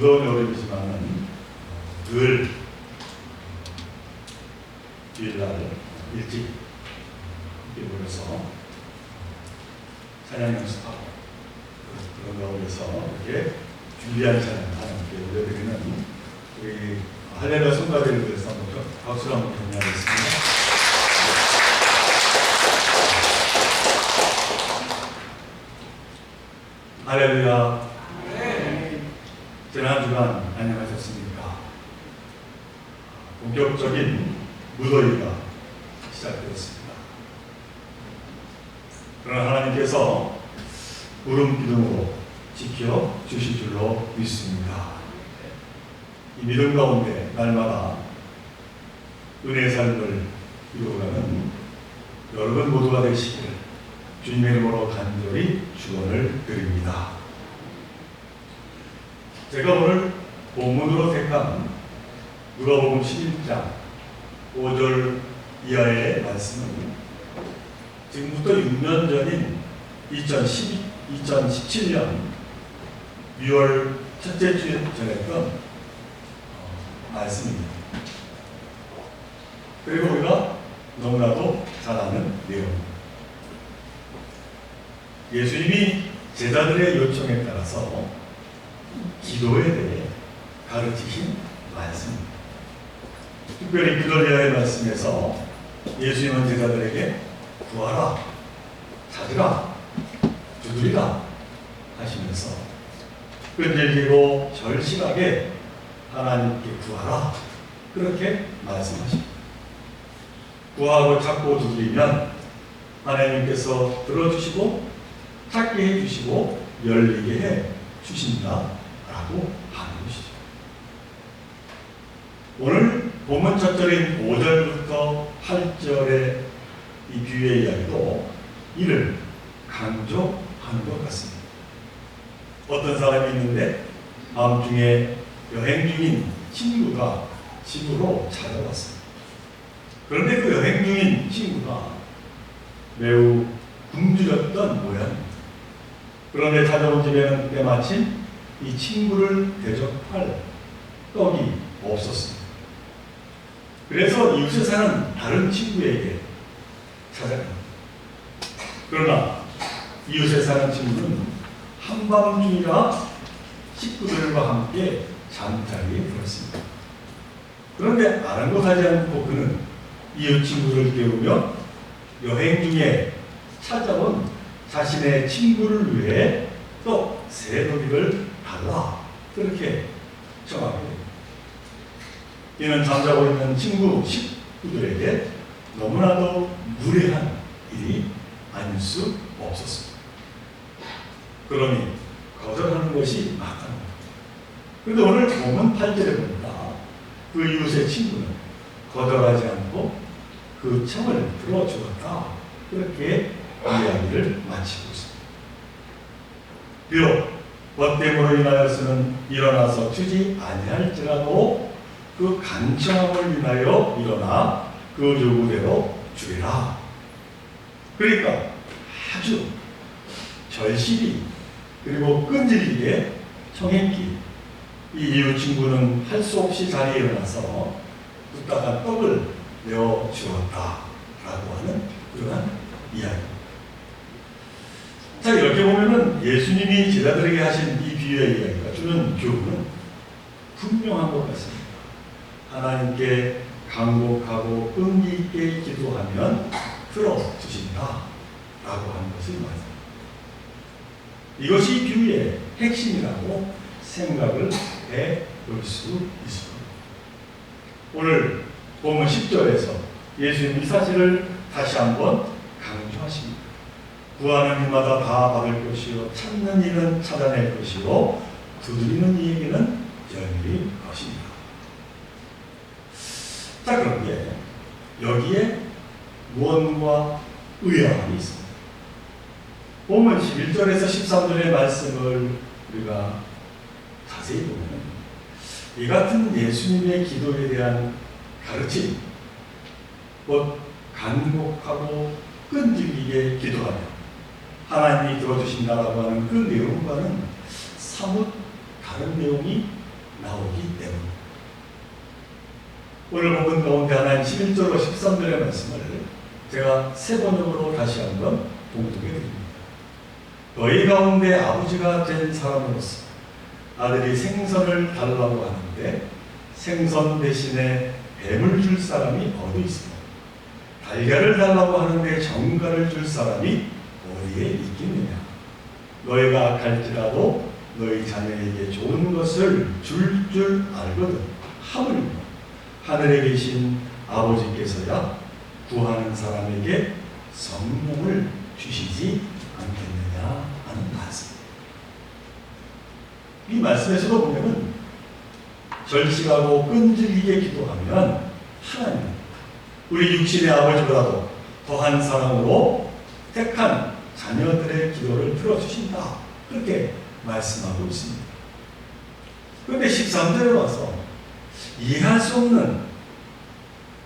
무더운 여름이지만은 늘 주일날 일찍 모여서 찬양 연습하고 그런 가운데서 이렇게 준비한 찬양 하나님께 올려드리는 우리 할렐루야 성가대를 위해서 한번 박수를 한번 격려하겠습니다. 할렐루야. 지난 주간 안녕하셨습니까? 본격적인 무더위가 시작되었습니다. 그러나 하나님께서 구름 기둥으로 지켜 주실 줄로 믿습니다. 이 믿음 가운데 날마다 은혜의 삶을 이루어가는 여러분 모두가 되시기를 주님의 이름으로 간절히 축원을 드립니다. 제가 오늘 본문으로 택한 누가복음 11장 5절 이하의 말씀은 지금부터 6년 전인 2017년 6월 첫째 주에 전했던 말씀입니다. 그리고 우리가 너무나도 잘 아는 내용입니다. 예수님이 제자들의 요청에 따라서 기도에 대해 가르치신 말씀입니다. 특별히 기도리아의 말씀에서 예수님은 제자들에게 구하라, 찾으라, 두드리라 하시면서 끈질기고 절실하게 하나님께 구하라 그렇게 말씀하십니다. 구하고 찾고 두드리면 하나님께서 들어주시고 찾게 해주시고 열리게 해주신다라고 하는 것이죠. 오늘 본문 첫 절인 5절부터 8절의 이 비유의 이야기도 이를 강조하는 것 같습니다. 어떤 사람이 있는데 밤중에 여행 중인 친구가 집으로 찾아왔습니다. 그런데 그 여행 중인 친구가 매우 굶주렸던 모양입니다. 그런데 찾아온 집에는 때마침 이 친구를 대접할 떡이 없었습니다. 그래서 이웃에 사는 다른 친구에게 찾아갑니다. 그러나 이웃에 사는 친구는 한밤중이라 식구들과 함께 잠자리에 들었습니다. 그런데 아랑곳하지 않고 그는 이웃 친구를 깨우며 여행 중에 찾아온 자신의 친구를 위해 또 새 더미를 달라 그렇게 정하게 됩니다. 이는 잠자고 있는 친구 식구들에게 너무나도 무례한 일이 아닐 수 없었습니다. 그러니 거절하는 것이 마땅합니다. 그런데 오늘 본문 8절에 보니까 그 이웃의 친구는 거절하지 않고 그 청을 들어주었다 그렇게 이야기를 마치고 있습니다. 비록 벗됨으로 인하여서는 일어나서 주지 아니할지라도 그 간청함을 인하여 일어나 그 요구대로 주리라. 그러니까 아주 절실히 그리고 끈질기게 청했기 이 이웃 친구는 할 수 없이 자리에 일어나서 뚝딱한 떡을 내어 주었다라고 하는 그러한 이야기입니다. 자, 이렇게 보면은 예수님이 제자들에게 하신 이 비유의 이야기가 주는 교훈은 분명한 것 같습니다. 하나님께 간곡하고 끈기 있게 기도하면 들어주신다 라고 하는 것을 말합니다. 이것이 비유의 핵심이라고 생각을 해볼 수 있습니다. 오늘 본문 10절에서 예수님 이 사실을 다시 한번 강조하십니다. 구하는 이마다 다 받을 것이요 찾는 이는 찾아낼 것이요 두드리는 이에게는 열릴 것입니다. 자, 그런데 여기에 무언과 의아함이 있습니다. 본문 11절에서 13절의 말씀을 우리가 자세히 보면 이 같은 예수님의 기도에 대한 가르침, 곧 간곡하고 끈질기게 기도하며 하나님이 들어주신다라고 하는 그 내용과는 사뭇 다른 내용이 나오기 때문입니다. 오늘 본문 가운데 하나님 11절로 13절의 말씀을 제가 세 번역으로 다시 한번 봉독해 드립니다. 너희 가운데 아버지가 된 사람으로서 아들이 생선을 달라고 하는데 생선 대신에 뱀을 줄 사람이 어디 있으며 달걀을 달라고 하는데 정갈을 줄 사람이 어디에 있겠느냐. 너희가 갈지라도 너희 자녀에게 좋은 것을 줄 알거든. 하물며 하늘에 계신 아버지께서야 구하는 사람에게 성령을 주시지 않겠느냐 하는 말씀. 이 말씀에서도 보면은 절실하고 끈질기게 기도하면 하나님 우리 육신의 아버지보다도 더한 사랑으로 택한 자녀들의 기도를 들어주신다. 그렇게 말씀하고 있습니다. 그런데 13절에 와서 이해할 수 없는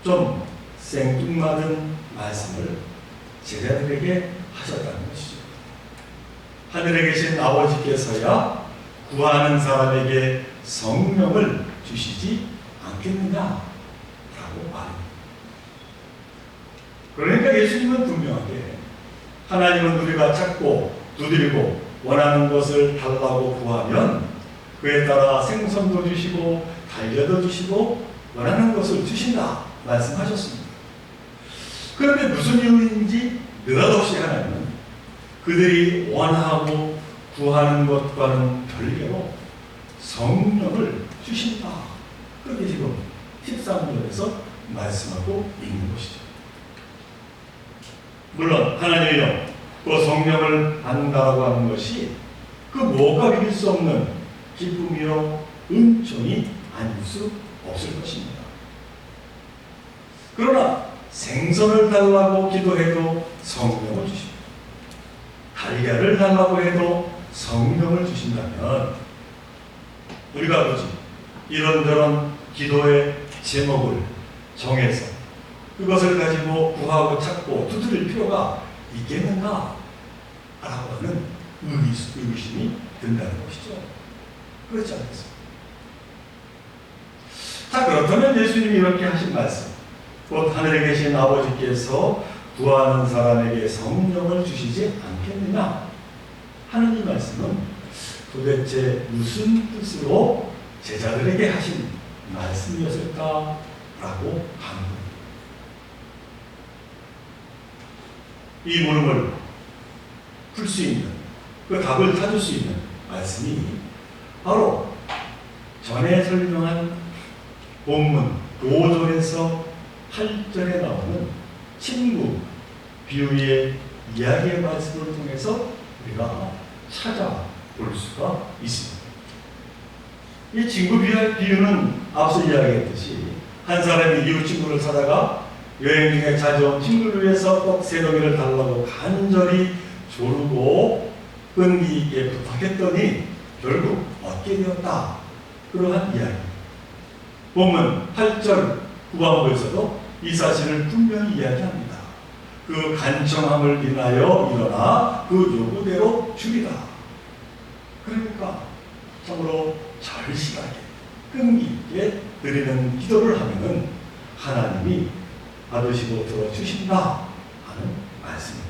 좀 생뚱맞은 말씀을 제자들에게 하셨다는 것이죠. 하늘에 계신 아버지께서야 구하는 사람에게 성령을 주시지 않겠느냐라고 말합니다. 그러니까 예수님은 분명하게 하나님은 우리가 찾고 두드리고 원하는 것을 달라고 구하면 그에 따라 생선도 주시고 달걀도 주시고 원하는 것을 주신다 말씀하셨습니다. 그런데 무슨 이유인지 느닷없이 하나님은 그들이 원하고 구하는 것과는 별개로 성령을 주신다. 그렇게 지금 13절에서 말씀하고 있는 것이죠. 물론 하나님의 영, 그 성령을 받는다라고 하는 것이 그 무엇과 비길 수 없는 기쁨이요 은총이 아닐 수 없을 것입니다. 그러나 생선을 달라고 기도해도 성령을 주십니다. 달걀을 달라고 해도 성령을 주신다면 우리가 굳이 이런저런 기도의 제목을 정해서 그것을 가지고 구하고 찾고 두드릴 필요가 있겠는가? 라고 하는 의구심이 든다는 것이죠. 그렇지 않겠습니까? 자, 그렇다면 예수님이 이렇게 하신 말씀, 곧 하늘에 계신 아버지께서 구하는 사람에게 성령을 주시지 않겠느냐 하는 이 말씀은 도대체 무슨 뜻으로 제자들에게 하신 말씀이었을까라고 합니다. 이 물음을 풀 수 있는, 그 답을 찾을 수 있는 말씀이 바로 전에 설명한 본문 5절에서 8절에 나오는 친구 비유의 이야기의 말씀을 통해서 우리가 찾아볼 수가 있습니다. 이 친구 비유는 앞서 이야기했듯이 한 사람이 이웃 친구를 찾아가 여행 중에 찾아온 친구를 위해서 꼭 새덩이를 달라고 간절히 조르고 끈기 있게 부탁했더니 결국 얻게 되었다. 그러한 이야기입니다. 본문 8절 후반부에서도 이 사실을 분명히 이야기합니다. 그 간청함을 인하여 일어나 그 요구대로 주리라. 그러니까 참으로 절실하게 끈기 있게 드리는 기도를 하면은 하나님이 받으시고 들어주신다 하는 말씀입니다.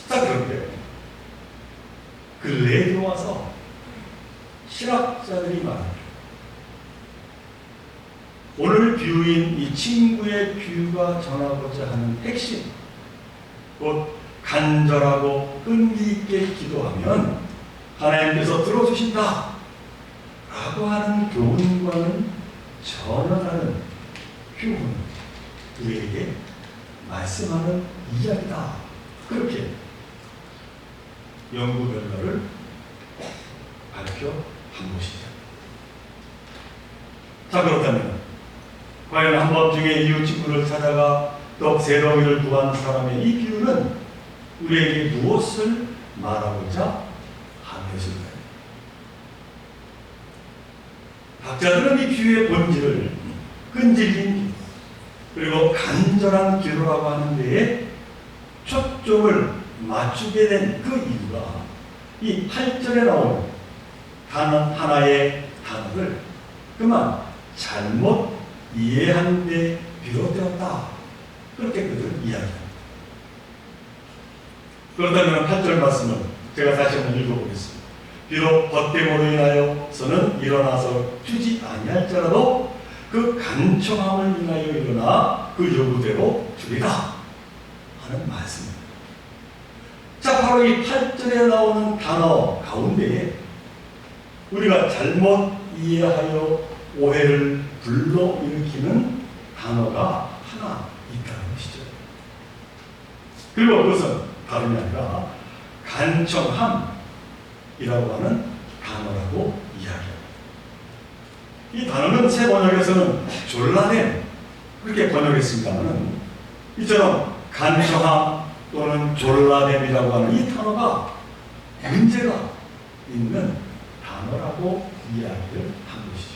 자, 그런데 근래에 들어와서 신학자들이 말합니다. 오늘 비유인 이 친구의 비유가 전하고자 하는 핵심, 곧 간절하고 끈기 있게 기도하면 하나님께서 들어주신다 라고 하는 교훈과는 전혀 다른 교훈, 우리에게 말씀하는 이야기다. 그렇게 연구 결과를 발표한 것이죠. 자, 그렇다면 과연 한밤중에 이웃 친구를 찾아가 떡 세 덩이를 구한 사람의 이 비유는 우리에게 무엇을 말하고자 하는 것일까요? 학자들은 이 비유의 본질을 끈질긴 기도, 그리고 간절한 기도라고 하는 데에 초점을 맞추게 된 그 이유가 이 8절에 나오는 단 하나의 단어를 그만 잘못 이해한 데 비롯되었다. 그렇게 그들은 이야기합니다. 그렇다면 8절 말씀을 제가 다시 한번 읽어보겠습니다. 비록 벗됨으로 인하여서는 일어나서 주지 아니할지라도 그 간청함을 인하여 일어나 그 요구대로 주리라 하는 말씀입니다. 자, 바로 이 8절에 나오는 단어 가운데에 우리가 잘못 이해하여 오해를 불러일으키는 단어가 하나 있다는 것이죠. 그리고 그것은 다름이 아니라 간청함이라고 하는 단어라고 이야기합니다. 이 단어는 새 번역에서는 졸라냄 그렇게 번역했습니다만 이처럼 간청함 또는 졸라냄이라고 하는 이 단어가 문제가 있는 단어라고 이야기를 한 것이죠.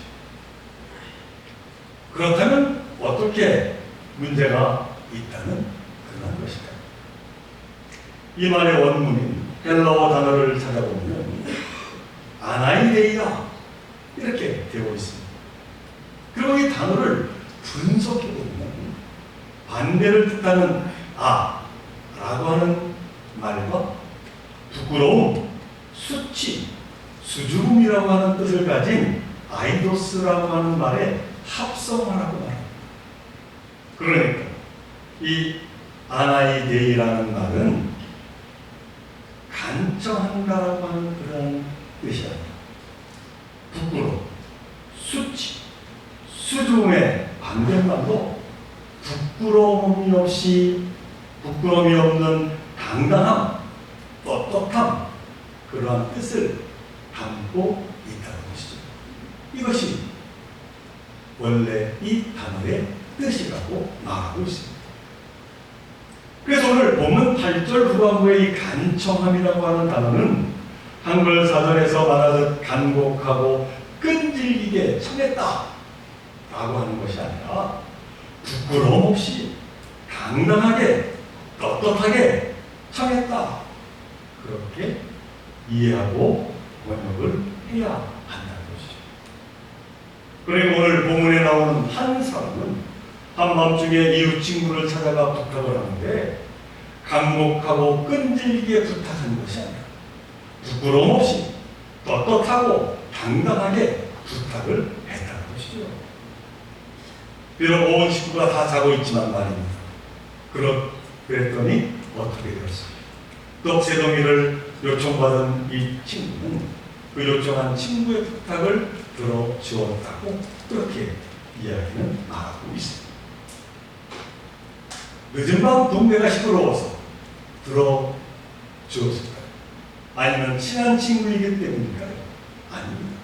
그렇다면 어떻게 문제가 있다는 그런 것일까요? 이 말의 원문인 헬라어 단어를 찾아보면 아나이데이아 이렇게 되어 있습니다. 그리고 이 단어를 분석해보면 반대를 뜻하는 라고 하는 말과 부끄러움, 수치, 수줍음이라고 하는 뜻을 가진 아이도스라고 하는 말의 합성어라고 말합니다. 그러니까 이 아나이데이라는 말은 간청한다라고 하는 그런 뜻이 아니라 부끄러움, 수치, 수줍음의 반대말로 부끄러움이 없는 당당함, 떳떳함 그러한 뜻을 담고 있다는 것이죠. 이것이 원래 이 단어의 뜻이라고 말하고 있습니다. 그래서 오늘 본문 8절 후반부의 이 간청함이라고 하는 단어는 한글 사전에서 말하듯 간곡하고 끈질기게 청했다 라고 하는 것이 아니라 부끄러움 없이 당당하게 떳떳하게 청했다 그렇게 이해하고 번역을 해야 한다는 것이죠. 그리고 오늘 본문에 나오는 한 사람은 한밤중에 이웃 친구를 찾아가 부탁을 하는데 간곡하고 끈질기게 부탁한 것이 아니라 부끄러움 없이 떳떳하고 당당하게 부탁을 했다는 것이죠. 비록 온 식구가 다 자고 있지만 말입니다. 그랬더니 어떻게 되었습니까? 떡새덩이를 요청받은 이 친구는 그 요청한 친구의 부탁을 들어주었다고 그렇게 이야기는 말하고 있습니다. 늦은 밤 동네가 시끄러워서 들어주었을까요? 아니면 친한 친구이기 때문일까요? 아닙니다.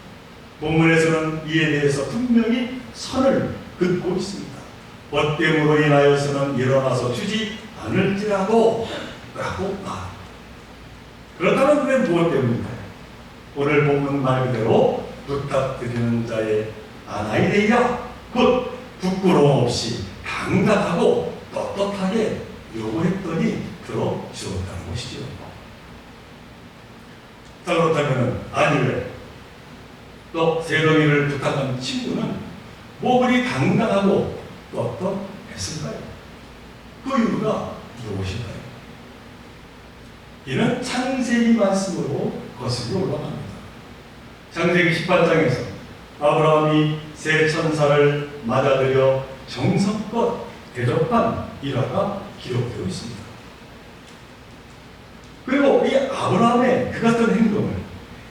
본문에서는 이에 대해서 분명히 선을 긋고 있습니다. 벗됨으로 인하여서는 일어나서 주지 않을지라도 라고 말합니다. 그렇다면 그게 무엇 때문일까요? 오늘 본문 말 그대로 부탁드리는 자의 아나이데이아 곧 부끄러움 없이 당당하고 떳떳하게 요구했더니 들어주었다는 것이죠. 자, 그렇다면 아니 왜 떡 세 덩이를 부탁한 친구는 뭐 그리 당당하고 떳떳했을까요? 그 이유가 무엇일까요? 이는 창세기 말씀으로 거슬러 올라갑니다. 창세기 18장에서 아브라함이 세 천사를 맞아들여 정성껏 대접한 일화가 기록되어 있습니다. 그리고 이 아브라함의 그 같은 행동을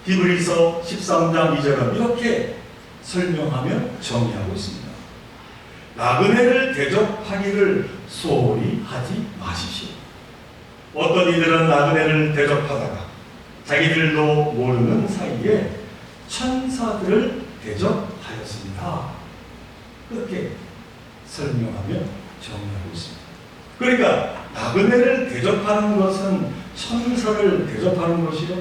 히브리서 13장 2절은 이렇게 설명하며 정의하고 있습니다. 나그네를 대접하기를 소홀히 하지 마십시오. 어떤 이들은 나그네를 대접하다가 자기들도 모르는 사이에 천사들을 대접하였습니다. 그렇게 설명하며 정의하고 있습니다. 그러니까 나그네를 대접하는 것은 천사를 대접하는 것이요,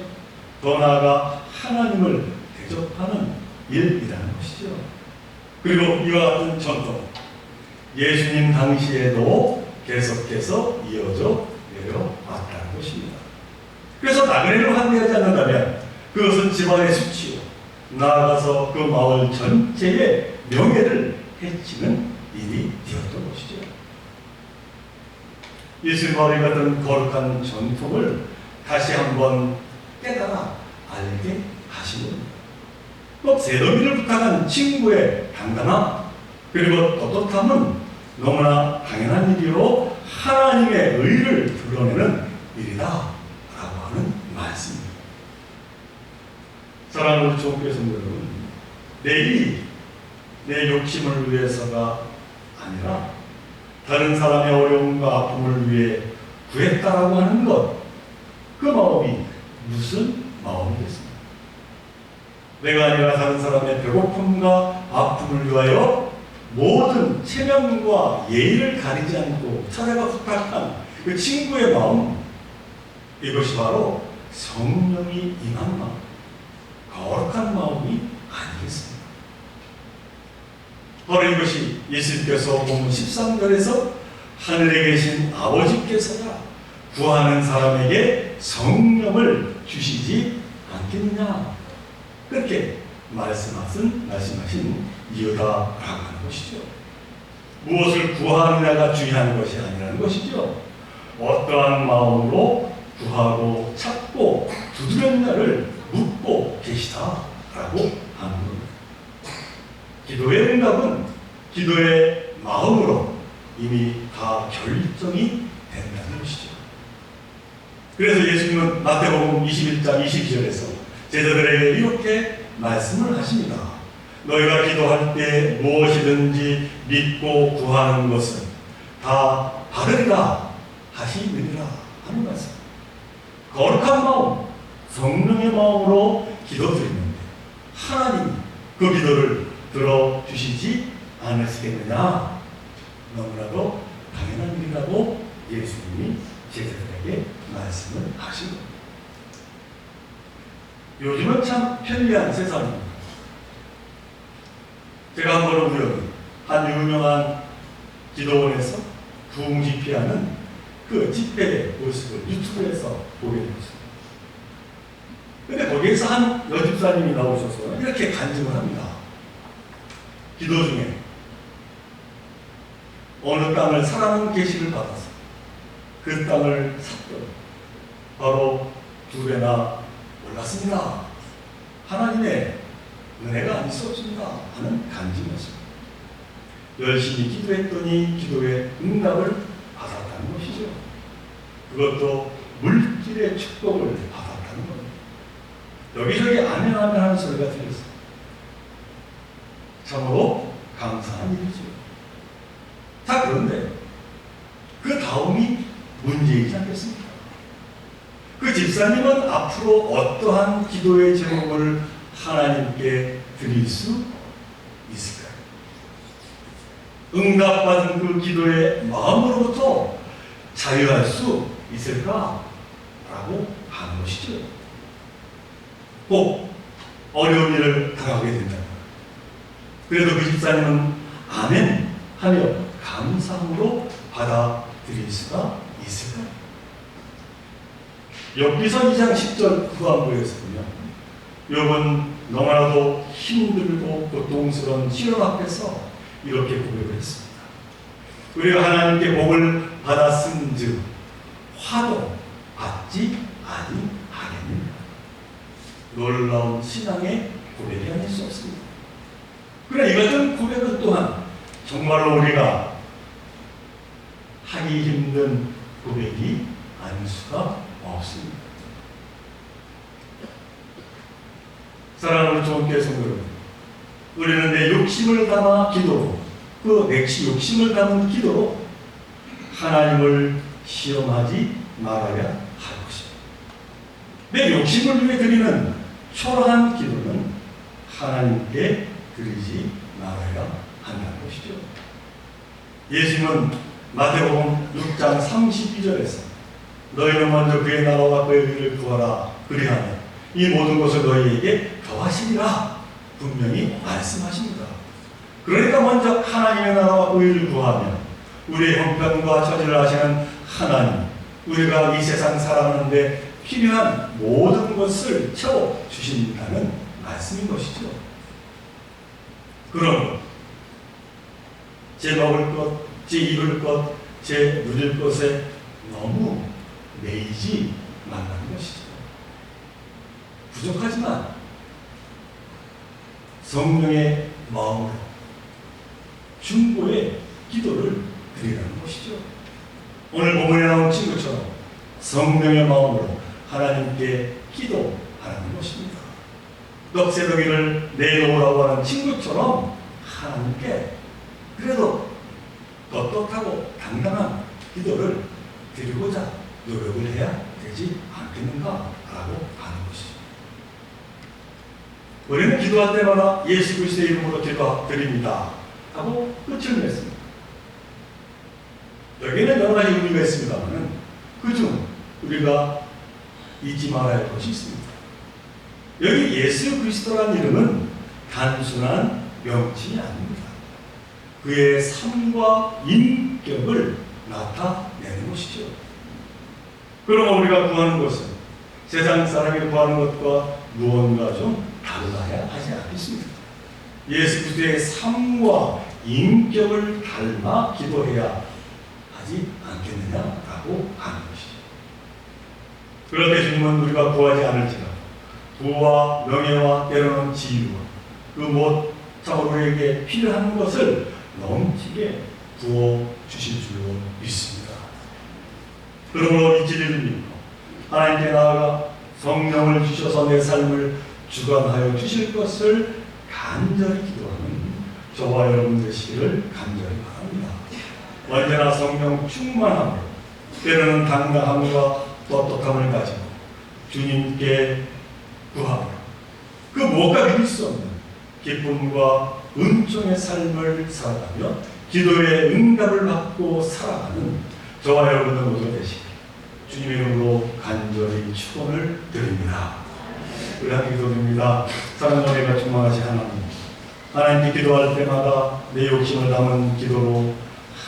더 나아가 하나님을 대접하는 일이라는 것이죠. 그리고 이와 같은 전통 예수님 당시에도 계속해서 이어져 내려왔다는 것입니다. 그래서 나그네를 환대하지 않는다면 그것은 집안의 수치요, 나아가서 그 마을 전체의 명예를 해치는 일이 되었던 것이죠. 예수님 마을에 같은 거룩한 전통을 다시 한번 깨달아 알게 하시는 또 세더미를 부탁한 친구의 당당함 그리고 떳떳함은 너무나 당연한 일이로 하나님의 의를 드러내는 일이다 라고 하는 말씀입니다. 사랑하는 종교의 성도 여러분, 내 욕심을 위해서가 아니라 다른 사람의 어려움과 아픔을 위해 구했다라고 하는 것, 그 마음이 무슨 마음이겠습니까? 내가 아니라 다른 사람의 배고픔과 아픔을 위하여 모든 체면과 예의를 가리지 않고 찾아가 부탁한 그 친구의 마음, 이것이 바로 성령이 임한 마음, 거룩한 마음이 아니겠습니까? 바로 이것이 예수님께서 본문 13절에서 하늘에 계신 아버지께서야 구하는 사람에게 성령을 주시지 않겠느냐, 그렇게 말씀하신 이유다라고 하는 것이죠. 무엇을 구하느냐가 중요한 것이 아니라는 것이죠. 어떠한 마음으로 구하고 찾고 두드렸느냐를 묻고 계시다라고 하는 겁니다. 기도의 응답은 기도의 마음으로 이미 다 결정이 된다는 것이죠. 그래서 예수님은 마태복음 21장 22절에서 제자들에게 이렇게 말씀을 하십니다. 너희가 기도할 때 무엇이든지 믿고 구하는 것은 다 받으리라 하시느니라 하는 말씀. 거룩한 마음, 성령의 마음으로 기도드리는데 하나님이 그 기도를 들어주시지 않으시겠느냐? 너무나도 당연한 일이라고 예수님이 제자들에게 말씀을 하신 겁니다. 요즘은 참 편리한 세상입니다. 제가 한 번은 우연히 한 유명한 기도원에서 부흥 집회하는 그 집회의 모습을 유튜브에서 보게 되었습니다. 근데 거기에서 한 여집사님이 나오셔서 이렇게 간증을 합니다. 기도 중에 어느 땅을 사랑하는 계시를 받아서 그 땅을 샀더니 바로 2배나 올랐습니다. 하나님의 은혜가 아닐 수 없습니다 하는 간증이었습니다. 열심히 기도했더니 기도의 응답을 받았다는 것이죠. 그것도 물질의 축복을 받았다는 겁니다. 여기저기 아멘 아멘 하는 소리가 들렸어요. 참으로 감사한 일이죠. 자, 그런데 그 다음이 문제이지 않겠습니까? 그 집사님은 앞으로 어떠한 기도의 제목을 하나님께 드릴 수 있을까요? 응답받은 그 기도의 마음으로부터 자유할 수 있을까? 라고 하는 것이죠. 꼭 어려운 일을 당하게 된다. 그래도 그 집사님은 아멘 하며 감사함으로 받아들일 수가 있을까요? 욥기서 2장 10절 후반부에서 보면 욥은 너무나도 힘들고 고통스러운 시련 앞에서 이렇게 고백을 했습니다. 우리가 하나님께 복을 받았은즉 화도 받지 아니하겠느냐. 놀라운 신앙의 고백이 아닐 수 없습니다. 그러나 이 같은 고백은 또한 정말로 우리가 하기 힘든 고백이 아닐 수가 없습니다. 사랑하는 좋은 교회 성도 여러분, 우리는 내 욕심을 담아 기도로, 그 욕심을 담은 기도로 하나님을 시험하지 말아야 할 것입니다. 내 욕심을 위해 드리는 초라한 기도는 하나님께 드리지 말아야 한다는 것이죠. 예수님은 마태복음 6장 32절에서 너희는 먼저 그의 나라와 그의 의를 구하라 그리하면 이 모든 것을 너희에게 더하시리라 분명히 말씀하십니다. 그러니까 먼저 하나님의 나라와 의를 구하면 우리의 형편과 처지를 아시는 하나님, 우리가 이 세상 살아가는데 필요한 모든 것을 채워주신다는 말씀인 것이죠. 그럼 제 먹을 것, 제 입을 것, 제 누릴 것에 너무 매이지 말라는 것이죠. 부족하지만 성령의 마음으로 중보의 기도를 드리라는 것이죠. 오늘 본문에 나온 친구처럼 성령의 마음으로 하나님께 기도하라는 것입니다. 넋새덩이를 내놓으라고 하는 친구처럼 하나님께 그래도 떳떳하고 당당한 기도를 드리고자 노력을 해야 되지 않겠는가라고 하는 것이죠. 우리는 기도할 때마다 예수 그리스도의 이름으로 기도드립니다 하고 끝을 맺습니다. 여기에는 여러 가지 의미가 있습니다만 그중 우리가 잊지 말아야 할 것이 있습니다. 여기 예수 그리스도라는 이름은 단순한 명칭이 아닙니다. 그의 삶과 인격을 나타내는 것이죠. 그러면 우리가 구하는 것은 세상 사람이 구하는 것과 무언가 좀 달라야 하지 않겠습니까? 예수 그리스도의 삶과 인격을 닮아 기도해야 하지 않겠느냐라고 하는 것이죠. 그럴 때 주님은 우리가 구하지 않을지라도 부와 명예와 때로는 지위와 그 무엇 참으로 우리에게 필요한 것을 넘치게 부어주실 줄로 믿습니다. 그러므로 이 진리를 믿고 하나님께 나아가 성령을 주셔서 내 삶을 주관하여 주실 것을 간절히 기도하는 저와 여러분 되시기를 간절히 바랍니다. 언제나 성령 충만함으로 때로는 당당함과 떳떳함을 가지고 주님께 구하며 그 무엇과 비길 수 없는 기쁨과 은총의 삶을 살아가며 기도의 응답을 받고 살아가는 저와 여러분들 모두 되시길 주님의 이름으로 간절히 축원을 드립니다. 우리 함께 기도드립니다. 사랑과 은혜가 충만하신 하나님께 기도할 때마다 내 욕심을 담은 기도로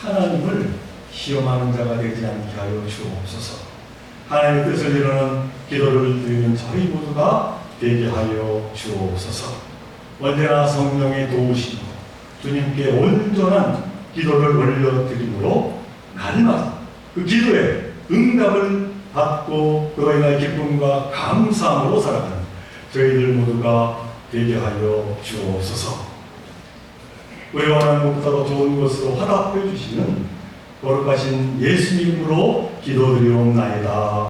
하나님을 시험하는 자가 되지 않게 하여 주옵소서. 하나님의 뜻을 이루는 기도를 드리는 저희 모두가 되게 하여 주옵소서. 언제나 성령의 도우심으로 주님께 온전한 기도를 올려드림으로 날마다 그 기도에 응답을 받고 그로 인한 기쁨과 감사함으로 살아가는 저희들 모두가 되게 하여 주옵소서. 우리 원하는 것보다 더 좋은 것으로 화답해 주시는 거룩하신 예수님으로 기도드리옵나이다.